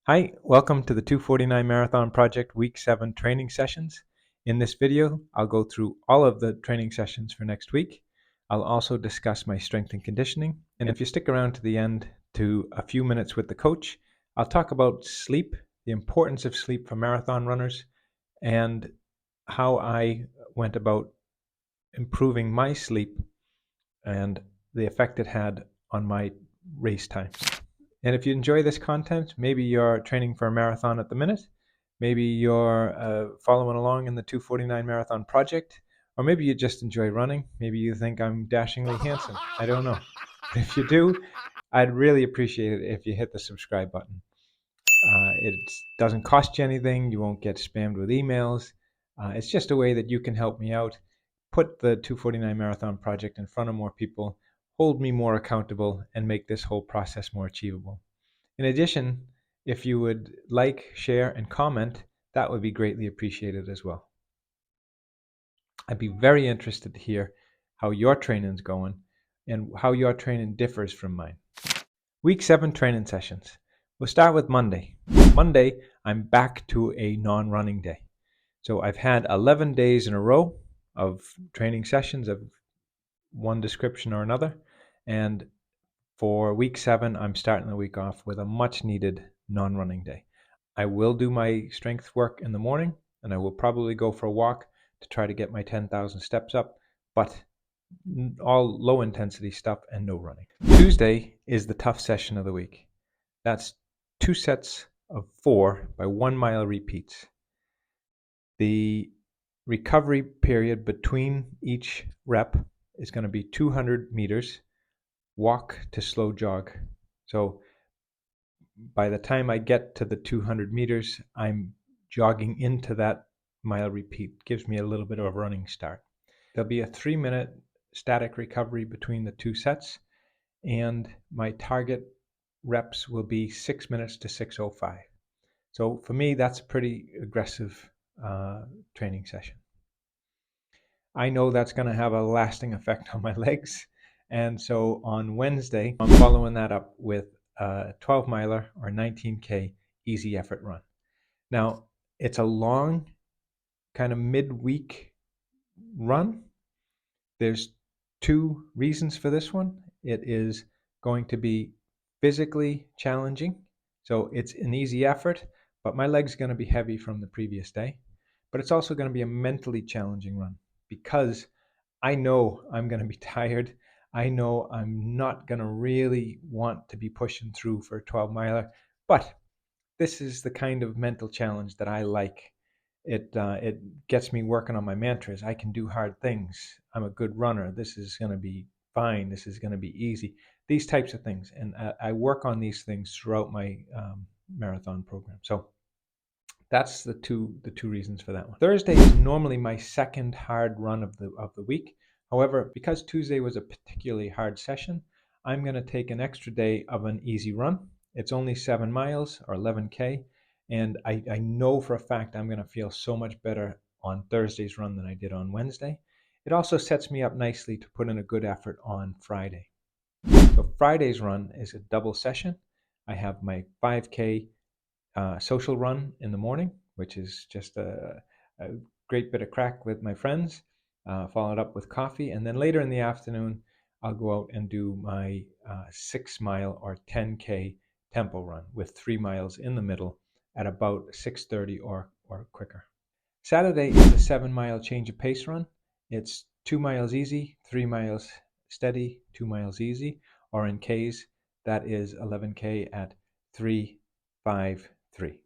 Hi, welcome to the 249 Marathon Project Week 7 training sessions. In this video, I'll go through all of the training sessions for next week. I'll also discuss my strength and conditioning. And if you stick around to the end to a few minutes with the coach, I'll talk about sleep, the importance of sleep for marathon runners, and how I went about improving my sleep and the effect it had on my race times. And if you enjoy this content, maybe you're training for a marathon at the minute, maybe you're following along in the 249 Marathon Project, or maybe you just enjoy running. Maybe you think I'm dashingly handsome. I don't know. But if you do, I'd really appreciate it if you hit the subscribe button. It doesn't cost you anything. You won't get spammed with emails. It's just a way that you can help me out, put the 249 Marathon Project in front of more people, hold me more accountable, and make this whole process more achievable. In addition, if you would like, share, and comment, that would be greatly appreciated as well. I'd be very interested to hear how your training's going and how your training differs from mine. Week 7 training sessions. We'll start with Monday. Monday, I'm back to a non-running day. So I've had 11 days in a row of training sessions of one description or another. And for week 7, I'm starting the week off with a much needed non-running day. I will do my strength work in the morning, and I will probably go for a walk to try to get my 10,000 steps up, but all low intensity stuff and no running. Tuesday is the tough session of the week. That's 2 sets of 4 by 1 mile repeats. The recovery period between each rep is going to be 200 meters, walk to slow jog. So by the time I get to the 200 meters, I'm jogging into that mile repeat. Gives me a little bit of a running start. There'll be a 3-minute static recovery between the 2 sets, and my target reps will be 6 minutes to 6:05. So for me, that's a pretty aggressive training session. I know that's going to have a lasting effect on my legs. And so on Wednesday, I'm following that up with a 12 miler or 19K easy effort run. Now, it's a long kind of midweek run. There's 2 reasons for this one. It is going to be physically challenging. So it's an easy effort, but my leg's going to be heavy from the previous day. But it's also going to be a mentally challenging run because I know I'm going to be tired. I know I'm not going to really want to be pushing through for a 12 miler, but this is the kind of mental challenge that I like. It gets me working on my mantras. I can do hard things. I'm a good runner. This is going to be fine. This is going to be easy. These types of things, and I work on these things throughout my marathon program. So that's the two reasons for that one. Thursday is normally my second hard run of the week. However, because Tuesday was a particularly hard session, I'm going to take an extra day of an easy run. It's only 7 miles or 11K, and I know for a fact I'm going to feel so much better on Thursday's run than I did on Wednesday. It also sets me up nicely to put in a good effort on Friday. So Friday's run is a double session. I have my 5K social run in the morning, which is just a great bit of crack with my friends, followed up with coffee. And then later in the afternoon, I'll go out and do my 6 mile or 10K tempo run with 3 miles in the middle at about 6:30 or quicker. Saturday is a 7 mile change of pace run. It's 2 miles easy, 3 miles steady, 2 miles easy, or in Ks, that is 11K at 3, 5, 3.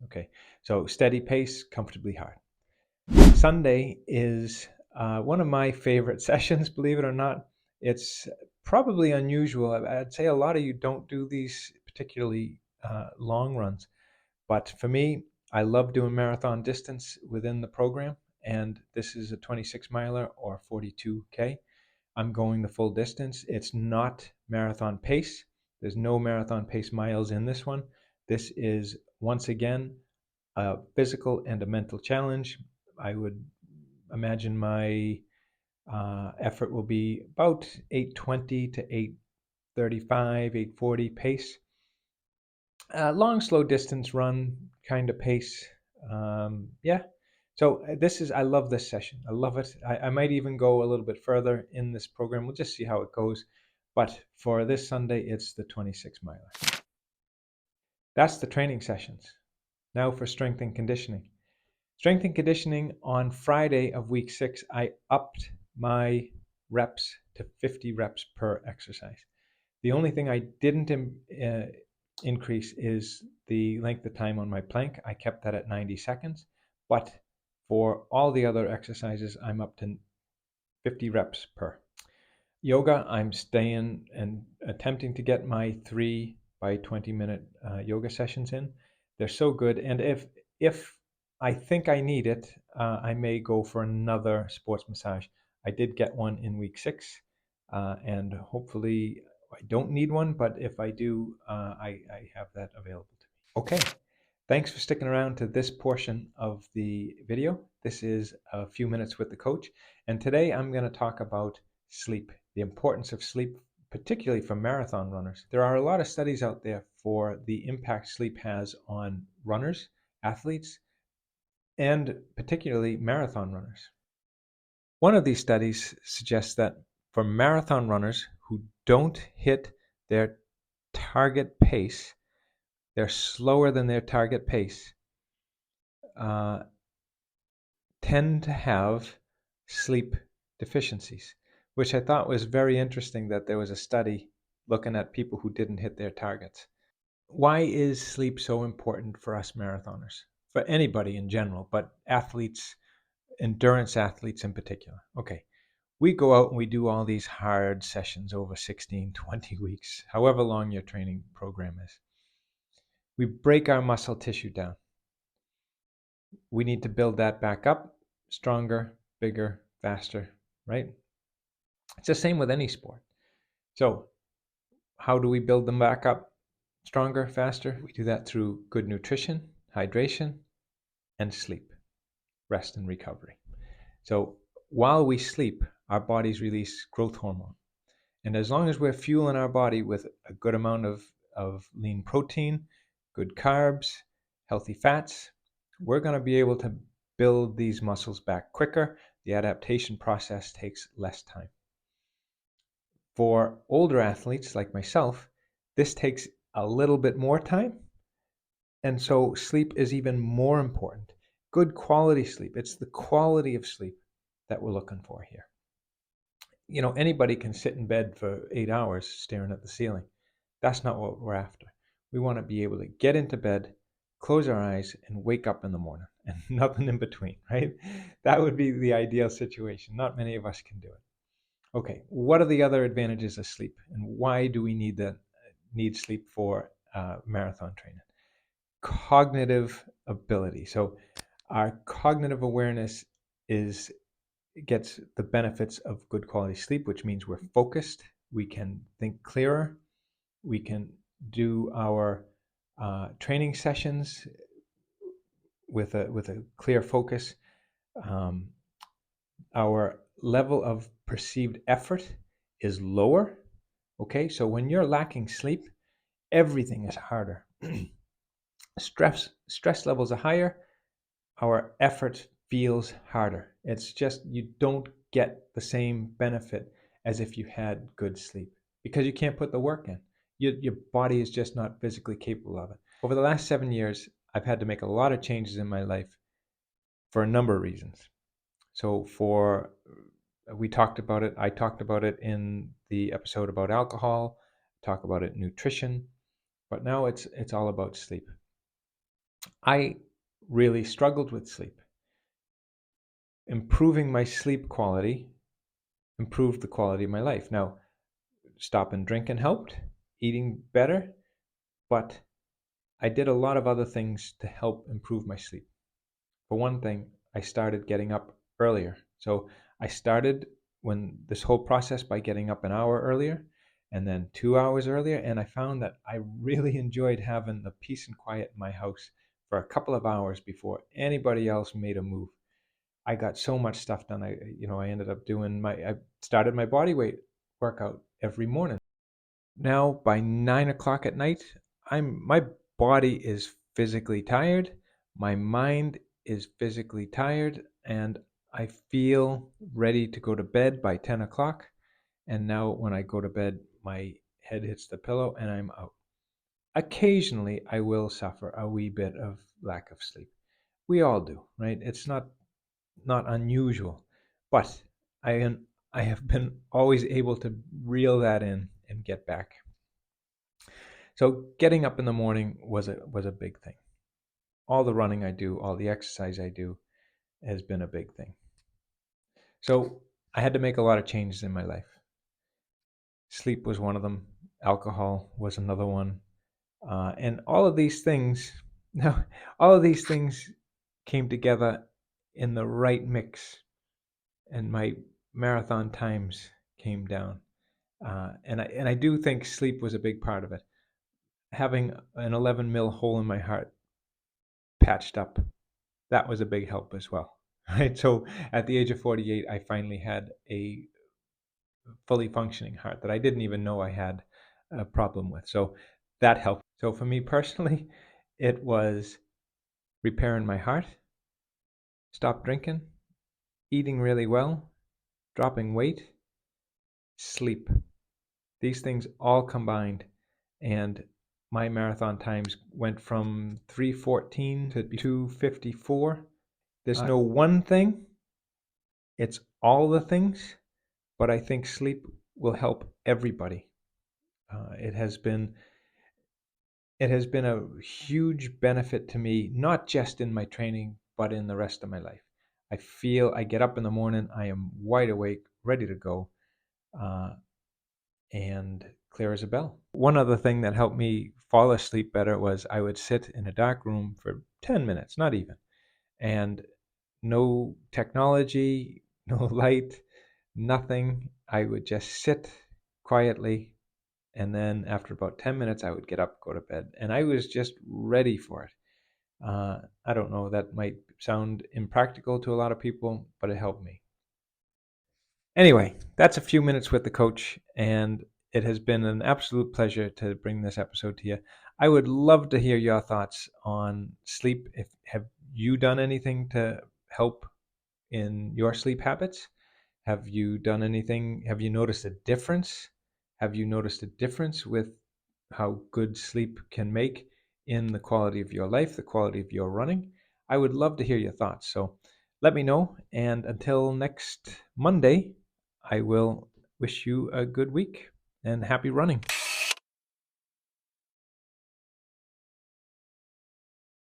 Okay, so steady pace, comfortably hard. Sunday is one of my favorite sessions, believe it or not. It's probably unusual. I'd say a lot of you don't do these particularly long runs, but for me, I love doing marathon distance within the program, and this is a 26 miler or 42K. I'm going the full distance. It's not marathon pace. There's no marathon pace miles in this one. This is, once again, a physical and a mental challenge. I would imagine my effort will be about 8:20 to 8:35, 8:40 pace. Long, slow distance run kind of pace. Yeah. So I love this session. I love it. I might even go a little bit further in this program. We'll just see how it goes. But for this Sunday, it's the 26 miler. That's the training sessions. Now for strength and conditioning. Strength and conditioning on Friday of week 6, I upped my reps to 50 reps per exercise. The only thing I didn't increase is the length of time on my plank. I kept that at 90 seconds. But for all the other exercises, I'm up to 50 reps per. Yoga, I'm staying and attempting to get my 3 by 20-minute yoga sessions in. They're so good. And if I think I need it, I may go for another sports massage. I did get one in week 6, and hopefully I don't need one, but if I do, I have that available to me. Okay, thanks for sticking around to this portion of the video. This is a few minutes with the coach, and today I'm going to talk about sleep, the importance of sleep, particularly for marathon runners. There are a lot of studies out there for the impact sleep has on runners, athletes, and particularly marathon runners. One of these studies suggests that for marathon runners who don't hit their target pace, they're slower than their target pace, tend to have sleep deficiencies, which I thought was very interesting that there was a study looking at people who didn't hit their targets. Why is sleep so important for us marathoners? For anybody in general, but athletes, endurance athletes in particular. Okay, we go out and we do all these hard sessions over 16, 20 weeks, however long your training program is. We break our muscle tissue down. We need to build that back up, stronger, bigger, faster, right? It's the same with any sport. So how do we build them back up stronger, faster? We do that through good nutrition, hydration, and sleep, rest and recovery. So while we sleep, our bodies release growth hormone. And as long as we're fueling our body with a good amount of lean protein, good carbs, healthy fats, we're going to be able to build these muscles back quicker. The adaptation process takes less time. For older athletes like myself, this takes a little bit more time. And so sleep is even more important. Good quality sleep. It's the quality of sleep that we're looking for here. You know, anybody can sit in bed for 8 hours staring at the ceiling. That's not what we're after. We want to be able to get into bed, close our eyes, and wake up in the morning, and nothing in between, right? That would be the ideal situation. Not many of us can do it. Okay, what are the other advantages of sleep, and why do we need sleep for marathon training? Cognitive ability. So our cognitive awareness gets the benefits of good quality sleep, which means we're focused, we can think clearer, we can do our training sessions with a clear focus. Our level of perceived effort is lower. Okay, so when you're lacking sleep, everything is harder. Stress levels are higher. Our effort feels harder. It's just you don't get the same benefit as if you had good sleep because you can't put the work in. Your body is just not physically capable of it. Over the last 7 years, I've had to make a lot of changes in my life for a number of reasons. So we talked about it. I talked about it in the episode about alcohol, talk about it nutrition, but now it's all about sleep. I really struggled with sleep. Improving my sleep quality improved the quality of my life. Now, stopping drinking helped, eating better, but I did a lot of other things to help improve my sleep. For one thing, I started getting up earlier. So I started when this whole process by getting up an hour earlier and then 2 hours earlier. And I found that I really enjoyed having the peace and quiet in my house for a couple of hours before anybody else made a move. I got so much stuff done. I ended up I started my body weight workout every morning. Now by 9 o'clock at night, my body is physically tired, my mind is physically tired, and I feel ready to go to bed by 10 o'clock. And now when I go to bed, my head hits the pillow and I'm out. Occasionally, I will suffer a wee bit of lack of sleep. We all do, right? It's not unusual, but I I have been always able to reel that in and get back. So getting up in the morning was a big thing. All the running I do, all the exercise I do has been a big thing. So I had to make a lot of changes in my life. Sleep was one of them. Alcohol was another one. And all of these things, now, all of these things came together in the right mix, and my marathon times came down. And I do think sleep was a big part of it. Having an 11 mil hole in my heart patched up, that was a big help as well. Right. So at the age of 48, I finally had a fully functioning heart that I didn't even know I had a problem with. So that helped. So for me personally, it was repairing my heart, stop drinking, eating really well, dropping weight, sleep. These things all combined, and my marathon times went from 3:14 to 2:54. There's no one thing, it's all the things, but I think sleep will help everybody. It has been a huge benefit to me, not just in my training, but in the rest of my life. I get up in the morning, I am wide awake, ready to go, uh, and clear as a bell. One other thing that helped me fall asleep better was I would sit in a dark room for 10 minutes, not even, and no technology, no light, nothing. I would just sit quietly, and then after about 10 minutes, I would get up, go to bed, and I was just ready for it. I don't know, that might sound impractical to a lot of people, but it helped me. Anyway, that's a few minutes with the coach, and it has been an absolute pleasure to bring this episode to you. I would love to hear your thoughts on sleep. Have you done anything to help in your sleep habits? Have you done anything? Have you noticed a difference? Have you noticed a difference with how good sleep can make in the quality of your life, the quality of your running? I would love to hear your thoughts. So let me know. And until next Monday, I will wish you a good week and happy running.